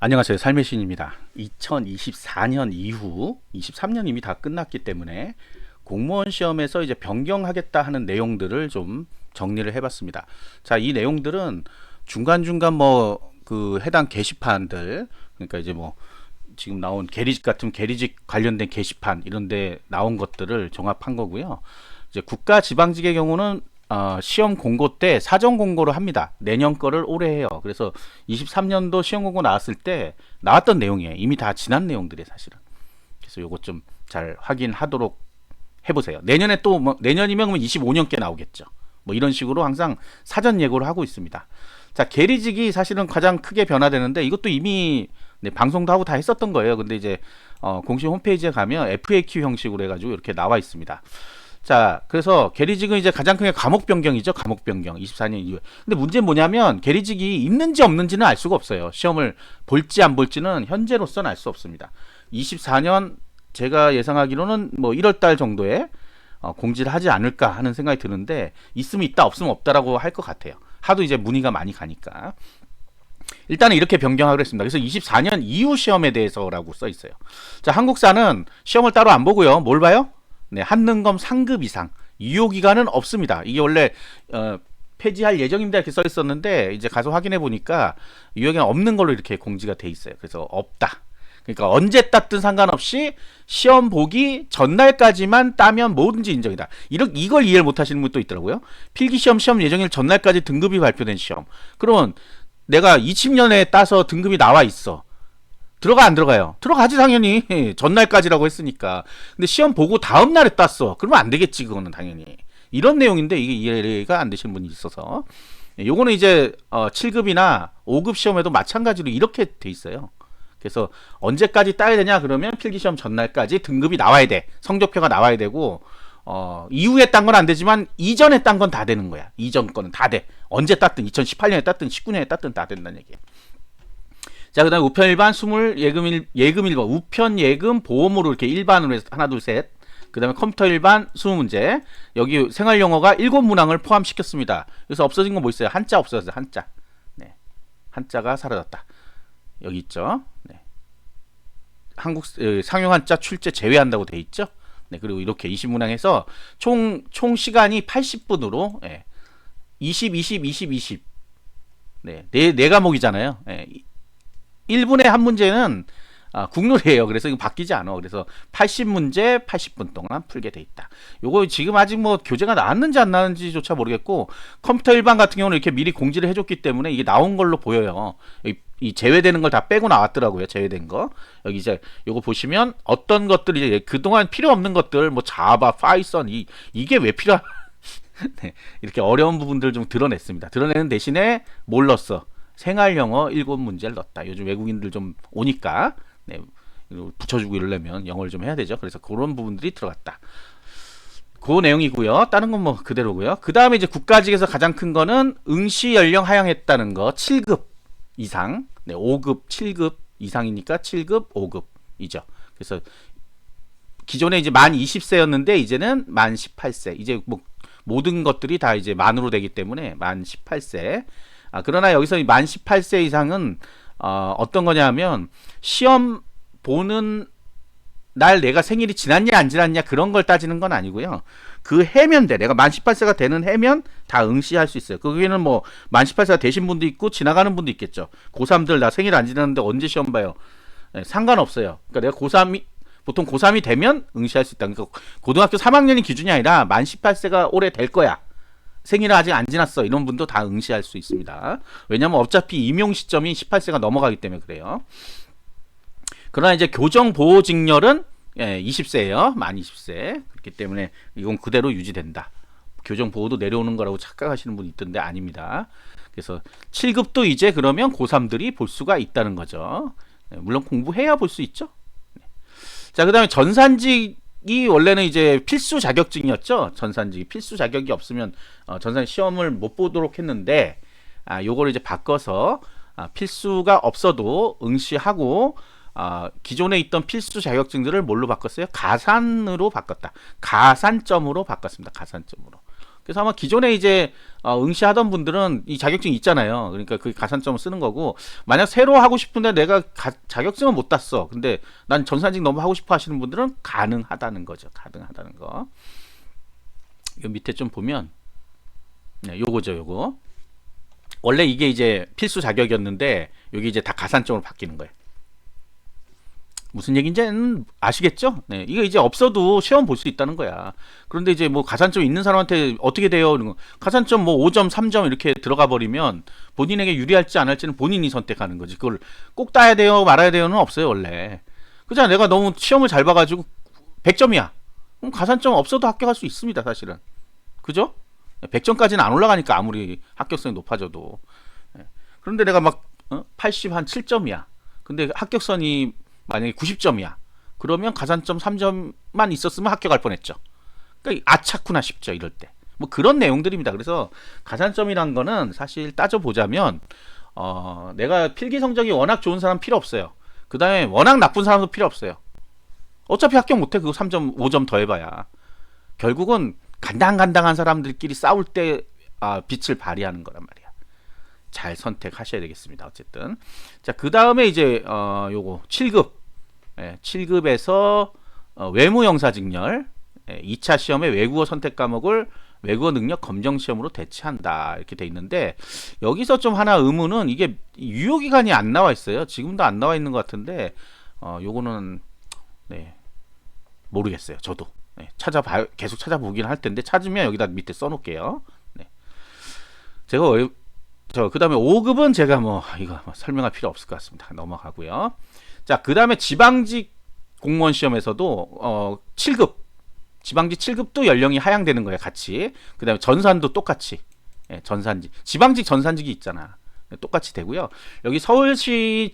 안녕하세요. 삶의 신입니다. 2024년 이후 23년 이미 다 끝났기 때문에 공무원 시험에서 이제 변경하겠다 하는 내용들을 좀 정리를 해봤습니다. 자, 이 내용들은 중간중간 해당 게시판들, 그러니까 이제 지금 나온 계리직 같은 계리직 관련된 게시판 이런데 나온 것들을 종합한 거고요. 이제 국가 지방직의 경우는 시험 공고 때 사전 공고를 합니다. 내년 거를 올해 해요. 그래서 23년도 시험 공고 나왔을 때 나왔던 내용이에요. 이미 다 지난 내용들이에요, 사실은. 그래서 요거 좀 잘 확인하도록 해보세요. 내년에 또 내년이면 25년께 나오겠죠. 이런 식으로 항상 사전 예고를 하고 있습니다. 자, 계리직이 사실은 가장 크게 변화되는데 이것도 이미 방송도 하고 다 했었던 거예요. 근데 이제 공식 홈페이지에 가면 FAQ 형식으로 해가지고 이렇게 나와 있습니다. 자, 그래서 계리직은 이제 가장 큰 게 과목 변경이죠. 과목 변경 24년 이후에. 근데 문제는 뭐냐면 계리직이 있는지 없는지는 알 수가 없어요. 시험을 볼지 안 볼지는 현재로서는 알 수 없습니다. 24년 제가 예상하기로는 1월 달 정도에 공지를 하지 않을까 하는 생각이 드는데 있으면 있다 없으면 없다라고 할 것 같아요. 하도 이제 문의가 많이 가니까. 일단은 이렇게 변경하기로 했습니다. 그래서 24년 이후 시험에 대해서라고 써 있어요. 자, 한국사는 시험을 따로 안 보고요. 뭘 봐요? 네, 한능검 상급 이상 유효기간은 없습니다. 이게 원래 폐지할 예정입니다 이렇게 써 있었는데 이제 가서 확인해 보니까 유효기간 없는 걸로 이렇게 공지가 돼 있어요. 그래서 없다. 그러니까 언제 땄든 상관없이 시험 보기 전날까지만 따면 뭐든지 인정이다. 이걸 이해를 못 하시는 분도 있더라고요. 필기시험 시험 예정일 전날까지 등급이 발표된 시험. 그러면 내가 20년에 따서 등급이 나와 있어. 들어가 안 들어가요? 들어가지 당연히. 전날까지라고 했으니까. 근데 시험 보고 다음 날에 땄어. 그러면 안 되겠지 그거는 당연히. 이런 내용인데 이게 이해가 안 되시는 분이 있어서 요거는 이제 7급이나 5급 시험에도 마찬가지로 이렇게 돼 있어요. 그래서 언제까지 따야 되냐 그러면 필기시험 전날까지 등급이 나와야 돼. 성적표가 나와야 되고 이후에 딴 건 안 되지만 이전에 딴 건 다 되는 거야. 이전 거는 다 돼. 언제 땄든 2018년에 땄든 19년에 땄든 다 된다는 얘기예요. 자, 그 다음에 우편 일반, 스물, 예금 1번, 우편, 예금, 보험으로 이렇게 일반으로 해서 하나, 둘, 셋. 그 다음에 컴퓨터 일반, 20문제. 여기 생활영어가 7문항을 포함시켰습니다. 그래서 없어진 건 뭐 있어요? 한자 없어졌어요, 한자. 네. 한자가 사라졌다. 여기 있죠. 네. 한국, 상용 한자 출제 제외한다고 돼 있죠. 네. 그리고 이렇게 20문항에서 총 시간이 80분으로, 20, 20, 20, 20. 네. 네 과목이잖아요. 1분에 한 문제는 국룰이에요. 그래서 이거 바뀌지 않아. 그래서 80문제 80분 동안 풀게 돼 있다. 요거 지금 아직 교재가 나왔는지 안 나왔는지조차 모르겠고 컴퓨터 일반 같은 경우는 이렇게 미리 공지를 해줬기 때문에 이게 나온 걸로 보여요. 이 제외되는 걸 다 빼고 나왔더라고요. 제외된 거. 여기 이제 요거 보시면 어떤 것들이 그동안 필요 없는 것들 자바, 파이썬 이게 왜 필요한 네, 이렇게 어려운 부분들 좀 드러냈습니다. 드러내는 대신에 뭘 넣었어? 생활영어 7문제를 넣었다. 요즘 외국인들 좀 오니까 붙여주고 이러려면 영어를 좀 해야 되죠. 그래서 그런 부분들이 들어갔다. 그 내용이고요. 다른 건 그대로고요. 그 다음에 이제 국가직에서 가장 큰 거는 응시 연령 하향했다는 거 7급 이상, 5급, 7급 이상이니까 7급, 5급이죠. 그래서 기존에 이제 만 20세였는데 이제는 만 18세. 이제 모든 것들이 다 이제 만으로 되기 때문에 만 18세. 그러나 여기서 만 18세 이상은 어떤 거냐면 시험 보는 날 내가 생일이 지났냐 안 지났냐 그런 걸 따지는 건 아니고요. 그 해면 돼. 내가 만 18세가 되는 해면 다 응시할 수 있어요. 거기는 만 18세가 되신 분도 있고 지나가는 분도 있겠죠. 고3들 나 생일 안 지났는데 언제 시험 봐요? 네, 상관없어요. 그러니까 내가 고3이 보통 고3이 되면 응시할 수 있다. 그러니까 고등학교 3학년이 기준이 아니라 만 18세가 올해 될 거야. 생일은 아직 안 지났어. 이런 분도 다 응시할 수 있습니다. 왜냐면 어차피 임용 시점이 18세가 넘어가기 때문에 그래요. 그러나 이제 교정보호직렬은 20세예요. 만 20세. 그렇기 때문에 이건 그대로 유지된다. 교정보호도 내려오는 거라고 착각하시는 분이 있던데 아닙니다. 그래서 7급도 이제 그러면 고3들이 볼 수가 있다는 거죠. 물론 공부해야 볼 수 있죠. 자, 그 다음에 전산직이 원래는 이제 필수 자격증이었죠. 전산직이 필수 자격이 없으면 전산 시험을 못 보도록 했는데 요거를 이제 바꿔서 필수가 없어도 응시하고 기존에 있던 필수 자격증들을 뭘로 바꿨어요? 가산으로 바꿨다. 가산점으로 바꿨습니다. 가산점으로. 그래서 아마 기존에 이제 응시하던 분들은 이 자격증이 있잖아요. 그러니까 그 가산점을 쓰는 거고, 만약 새로 하고 싶은데 내가 자격증은 못 땄어. 근데 난 전산직 너무 하고 싶어 하시는 분들은 가능하다는 거죠. 가능하다는 거. 요 밑에 좀 보면, 네, 요거죠, 요거. 원래 이게 이제 필수 자격이었는데 여기 이제 다 가산점으로 바뀌는 거예요. 무슨 얘기인지는 아시겠죠? 네, 이거 이제 없어도 시험 볼 수 있다는 거야. 그런데 이제 뭐 가산점 있는 사람한테 어떻게 돼요? 이런 거. 가산점 뭐 5점, 3점 이렇게 들어가 버리면 본인에게 유리할지 안 할지는 본인이 선택하는 거지. 그걸 꼭 따야 돼요, 말아야 돼요는 없어요, 원래. 그잖아, 내가 너무 시험을 잘 봐가지고 100점이야. 그럼 가산점 없어도 합격할 수 있습니다, 사실은. 그죠? 100점까지는 안 올라가니까 아무리 합격성이 높아져도. 그런데 내가 막 80 한 7점이야. 근데 합격선이 만약에 90점이야. 그러면 가산점 3점만 있었으면 합격할 뻔했죠. 그러니까 아차쿠나 싶죠, 이럴 때. 뭐 그런 내용들입니다. 그래서 가산점이란 거는 사실 따져보자면 내가 필기 성적이 워낙 좋은 사람 필요 없어요. 그 다음에 워낙 나쁜 사람도 필요 없어요. 어차피 합격 못해. 그거 3점, 5점 더 해봐야. 결국은 간당간당한 사람들끼리 싸울 때 빛을 발휘하는 거란 말이야. 잘 선택하셔야 되겠습니다. 어쨌든. 자, 그 다음에 이제 요거 7급. 7급에서 외무 영사 직렬 2차 시험의 외국어 선택 과목을 외국어 능력 검정 시험으로 대체한다. 이렇게 돼 있는데 여기서 좀 하나 의문은 이게 유효 기간이 안 나와 있어요. 지금도 안 나와 있는 것 같은데 요거는 네, 모르겠어요. 저도. 네, 계속 찾아보긴 할 텐데 찾으면 여기다 밑에 써놓을게요. 네. 제가 그 다음에 5급은 제가 이거 설명할 필요 없을 것 같습니다. 넘어가고요. 자, 그 다음에 지방직 공무원 시험에서도 7급 지방직 7급도 연령이 하향되는 거예요. 같이. 그 다음에 전산도 똑같이. 전산직 지방직 전산직이 있잖아. 똑같이 되고요. 여기 서울시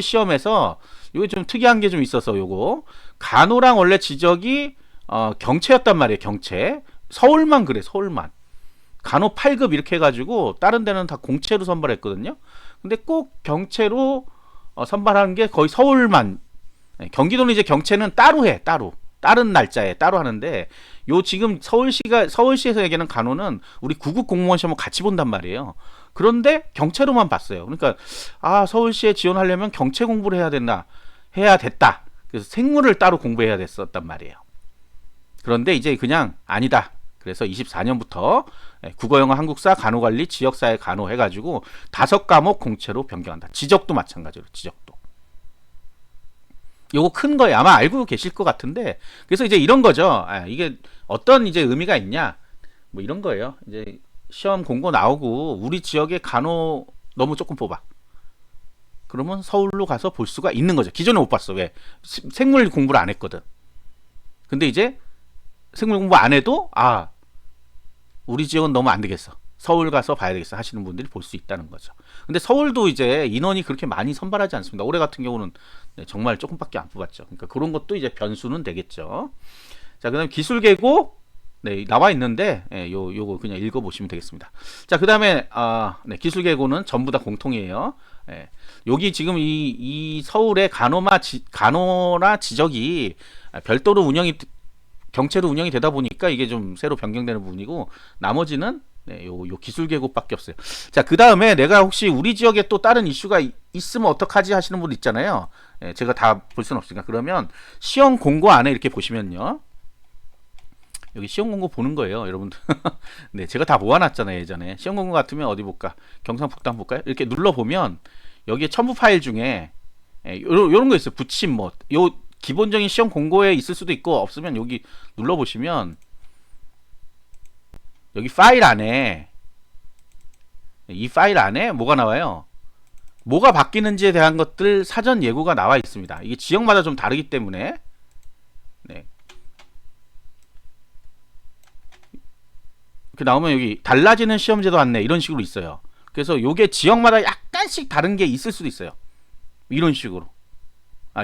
시험에서 이게 좀 특이한 게 좀 있어서 요거 간호랑 원래 지적이 경채였단 말이에요. 경채. 서울만 그래. 서울만. 간호 8급 이렇게 해가지고 다른 데는 다 공채로 선발했거든요. 근데 꼭 경채로 선발하는 게 거의 서울만. 경기도는 이제 경채는 따로 해. 따로. 다른 날짜에 따로 하는데 요 지금 서울시에서 얘기하는 간호는 우리 9급 공무원 시험을 같이 본단 말이에요. 그런데 경채로만 봤어요. 그러니까 서울시에 지원하려면 경채 공부를 해야 됐다. 그래서 생물을 따로 공부해야 됐었단 말이에요. 그런데 이제 그냥 아니다. 그래서 24년부터 국어, 영어, 한국사, 간호관리, 지역사회 간호 해가지고 5과목 공채로 변경한다. 지적도 마찬가지로 지적도. 요거 큰 거예요. 아마 알고 계실 것 같은데 그래서 이제 이런 거죠. 이게 어떤 이제 의미가 있냐 뭐 이런 거예요. 이제 시험 공고 나오고 우리 지역의 간호 너무 조금 뽑아. 그러면 서울로 가서 볼 수가 있는 거죠. 기존에 못 봤어. 왜? 생물 공부를 안 했거든. 근데 이제 생물 공부 안 해도 우리 지역은 너무 안 되겠어. 서울 가서 봐야 되겠어 하시는 분들이 볼 수 있다는 거죠. 근데 서울도 이제 인원이 그렇게 많이 선발하지 않습니다. 올해 같은 경우는 정말 조금밖에 안 뽑았죠. 그러니까 그런 것도 이제 변수는 되겠죠. 자, 그다음 기술계고 나와 있는데 요거 그냥 읽어보시면 되겠습니다. 자, 그다음에 기술계고는 전부 다 공통이에요. 여기 지금 이 서울의 간호나 지적이 별도로 경채로 운영이 되다 보니까 이게 좀 새로 변경되는 부분이고 나머지는 요 기술계급밖에 없어요. 자, 그 다음에 내가 혹시 우리 지역에 또 다른 이슈가 있으면 어떡하지 하시는 분 있잖아요. 제가 다 볼 수는 없으니까 그러면 시험 공고 안에 이렇게 보시면요. 여기 시험 공고 보는 거예요, 여러분들. 네, 제가 다 모아놨잖아요, 예전에. 시험 공고 같으면 어디 볼까? 경상북도 한번 볼까요? 이렇게 눌러보면 여기에 첨부 파일 중에 요런 거 있어요. 붙임 요 기본적인 시험 공고에 있을 수도 있고 없으면 여기 눌러보시면 여기 파일 안에 이 파일 안에 뭐가 나와요? 뭐가 바뀌는지에 대한 것들 사전 예고가 나와 있습니다. 이게 지역마다 좀 다르기 때문에 이렇게 나오면 여기 달라지는 시험제도 안내 이런 식으로 있어요. 그래서 요게 지역마다 약간씩 다른 게 있을 수도 있어요. 이런 식으로.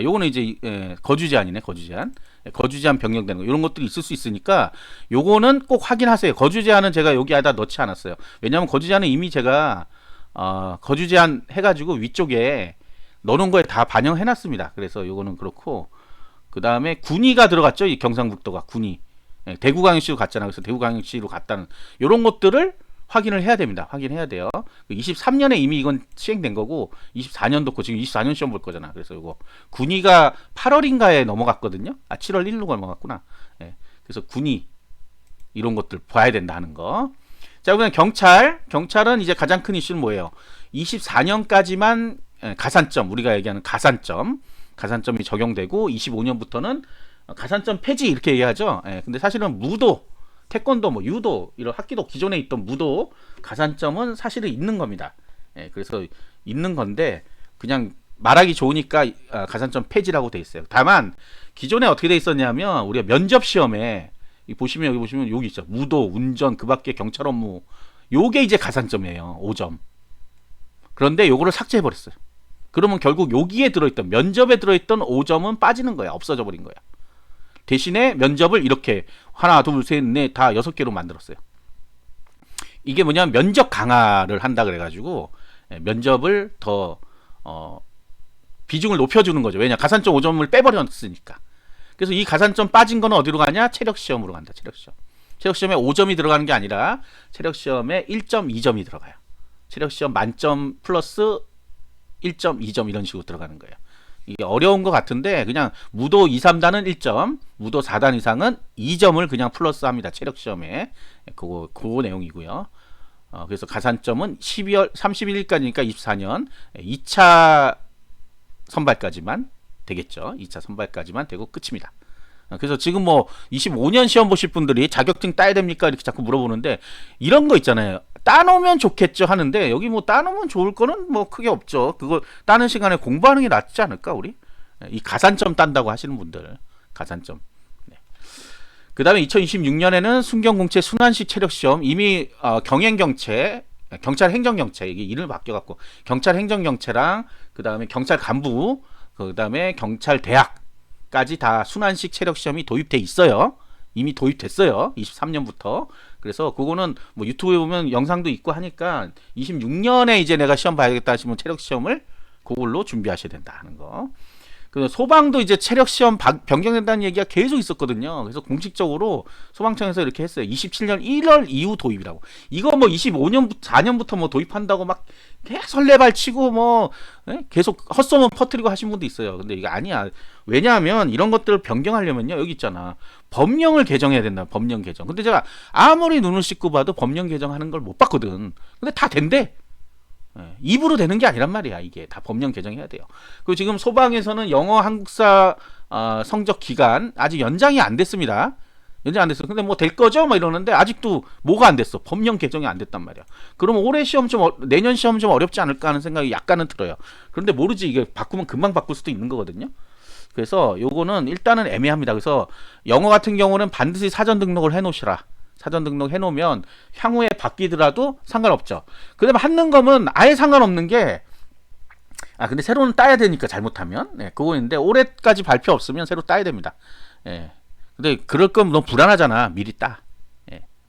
요거는 이제 거주 제한이네. 거주 제한 변경되는 거 이런 것들이 있을 수 있으니까 요거는 꼭 확인하세요. 거주 제한은 제가 여기에다 넣지 않았어요. 왜냐하면 거주 제한은 이미 제가 거주 제한 해가지고 위쪽에 넣어놓은 거에 다 반영해놨습니다. 그래서 요거는 그렇고 그 다음에 군위가 들어갔죠. 이 경상북도가 군위. 대구광역시로 갔잖아. 그래서 대구광역시로 갔다는 이런 것들을 확인을 해야 됩니다. 확인해야 돼요. 23년에 이미 이건 시행된 거고 24년도 거 지금 24년 시험 볼 거잖아. 그래서 이거 군의가 8월인가에 넘어갔거든요. 7월 1일로 넘어갔구나. 그래서 군의 이런 것들 봐야 된다는 거. 자, 그다음 경찰은 이제 가장 큰 이슈는 뭐예요? 24년까지만 가산점, 우리가 얘기하는 가산점이 적용되고 25년부터는 가산점 폐지 이렇게 얘기하죠. 근데 사실은 무도, 태권도, 뭐 유도 이런 학기도 기존에 있던 무도 가산점은 사실은 있는 겁니다. 그래서 있는 건데 그냥 말하기 좋으니까 가산점 폐지라고 돼 있어요. 다만 기존에 어떻게 돼 있었냐면 우리가 면접 시험에 여기 보시면 여기 있죠. 무도, 운전, 그 밖에 경찰 업무 요게 이제 가산점이에요. 5점. 그런데 요거를 삭제해 버렸어요. 그러면 결국 여기에 들어있던 면접에 들어있던 5점은 빠지는 거야. 없어져 버린 거야. 대신에 면접을 이렇게 하나, 둘, 셋, 넷 다 6개로 만들었어요. 이게 뭐냐면 면접 강화를 한다 그래가지고 면접을 더 비중을 높여주는 거죠. 왜냐 가산점 5점을 빼버렸으니까. 그래서 이 가산점 빠진 거는 어디로 가냐? 체력시험으로 간다. 체력시험에 5점이 들어가는 게 아니라 체력시험에 1.2점이 들어가요. 체력시험 만점 플러스 1.2점 이런 식으로 들어가는 거예요. 이게 어려운 것 같은데 그냥 무도 2, 3단은 1점, 무도 4단 이상은 2점을 그냥 플러스합니다. 체력시험에 그거 내용이고요. 그래서 가산점은 12월 31일까지니까 24년 2차 선발까지만 되겠죠. 2차 선발까지만 되고 끝입니다. 그래서 지금 뭐 25년 시험 보실 분들이 자격증 따야 됩니까? 이렇게 자꾸 물어보는데 이런 거 있잖아요. 따놓으면 좋겠죠 하는데 여기 뭐 따놓으면 좋을 거는 뭐 크게 없죠. 그거 따는 시간에 공부하는 게 낫지 않을까 우리? 이 가산점 딴다고 하시는 분들 가산점. 그 다음에 2026년에는 순경공채 순환식 체력시험 이미 경행경채 경찰 행정경채 이게 이름을 바뀌어갖고 경찰 행정경채랑 그 다음에 경찰 간부 그 다음에 경찰 대학까지 다 순환식 체력시험이 도입돼 있어요. 이미 도입됐어요. 23년부터. 그래서 그거는 뭐 유튜브에 보면 영상도 있고 하니까 26년에 이제 내가 시험 봐야겠다 하시면 체력 시험을 그걸로 준비하셔야 된다 하는 거. 그 소방도 이제 체력 시험 변경된다는 얘기가 계속 있었거든요. 그래서 공식적으로 소방청에서 이렇게 했어요. 27년 1월 이후 도입이라고. 이거 뭐 25년부터 4년부터 뭐 도입한다고 막 계속 설레발치고 뭐 계속 헛소문 퍼뜨리고 하신 분도 있어요. 근데 이게 아니야. 왜냐하면 이런 것들을 변경하려면요. 여기 있잖아. 법령을 개정해야 된다. 법령 개정. 근데 제가 아무리 눈을 씻고 봐도 법령 개정하는 걸 못 봤거든. 근데 다 된대. 입으로 되는 게 아니란 말이야. 이게 다 법령 개정해야 돼요. 그리고 지금 소방에서는 영어 한국사 성적 기간 아직 연장이 안 됐습니다. 연장 안 됐어. 근데 뭐 될 거죠? 막 이러는데 아직도 뭐가 안 됐어. 법령 개정이 안 됐단 말이야. 그러면 올해 시험 내년 시험 좀 어렵지 않을까 하는 생각이 약간은 들어요. 그런데 모르지. 이게 바꾸면 금방 바꿀 수도 있는 거거든요. 그래서 요거는 일단은 애매합니다. 그래서 영어 같은 경우는 반드시 사전 등록을 해 놓으시라. 사전 등록 해 놓으면 향후에 바뀌더라도 상관없죠. 그 다음에 한능검은 아예 상관없는 게 근데 새로는 따야 되니까 잘못하면 그거인데 올해까지 발표 없으면 새로 따야 됩니다. 근데 그럴 거면 너무 불안하잖아. 미리 따.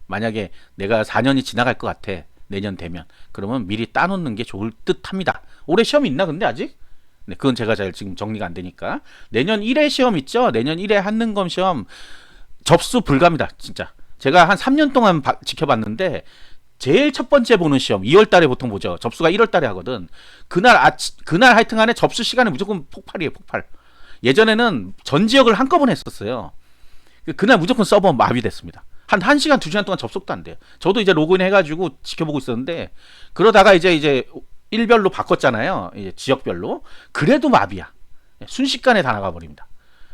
만약에 내가 4년이 지나갈 것 같아. 내년 되면. 그러면 미리 따놓는 게 좋을 듯 합니다. 올해 시험이 있나 근데 아직? 그건 제가 잘 지금 정리가 안 되니까. 내년 1회 시험 있죠? 내년 1회 한능검 시험 접수 불가입니다. 진짜. 제가 한 3년 동안 지켜봤는데 제일 첫 번째 보는 시험 2월 달에 보통 보죠. 접수가 1월 달에 하거든. 그날 하여튼 간에 접수 시간에 무조건 폭발이에요. 폭발. 예전에는 전 지역을 한꺼번에 했었어요. 그날 무조건 서버 마비됐습니다. 한 1시간 2시간 동안 접속도 안 돼요. 저도 이제 로그인 해가지고 지켜보고 있었는데 그러다가 이제 일별로 바꿨잖아요. 이제 지역별로. 그래도 마비야. 순식간에 다 나가버립니다.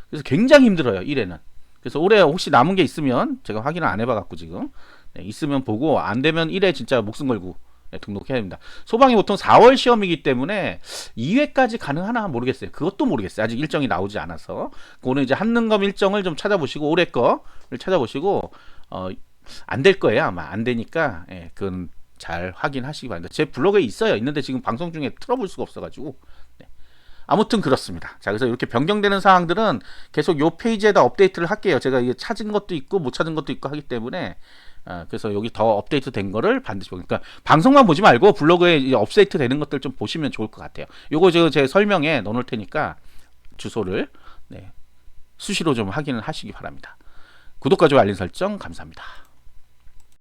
그래서 굉장히 힘들어요. 1회는. 그래서 올해 혹시 남은 게 있으면 제가 확인을 안 해봐갖고 지금 있으면 보고 안 되면 1회 진짜 목숨 걸고 등록해야 됩니다. 소방이 보통 4월 시험이기 때문에 2회까지 가능하나 모르겠어요. 그것도 모르겠어요. 아직 일정이 나오지 않아서. 그거는 이제 한능검 일정을 좀 찾아보시고 올해 거를 찾아보시고 안 될 거예요. 아마 안 되니까 그건 잘 확인하시기 바랍니다. 제 블로그에 있어요. 있는데 지금 방송 중에 틀어볼 수가 없어가지고. 아무튼 그렇습니다. 자, 그래서 이렇게 변경되는 사항들은 계속 요 페이지에다 업데이트를 할게요. 제가 이게 찾은 것도 있고 못 찾은 것도 있고 하기 때문에 그래서 여기 더 업데이트 된 거를 반드시 그러니까 방송만 보지 말고 블로그에 업데이트 되는 것들 좀 보시면 좋을 것 같아요. 요거 제 설명에 넣어 놓을 테니까 주소를 수시로 좀 확인을 하시기 바랍니다. 구독과 좋아요 알림 설정 감사합니다.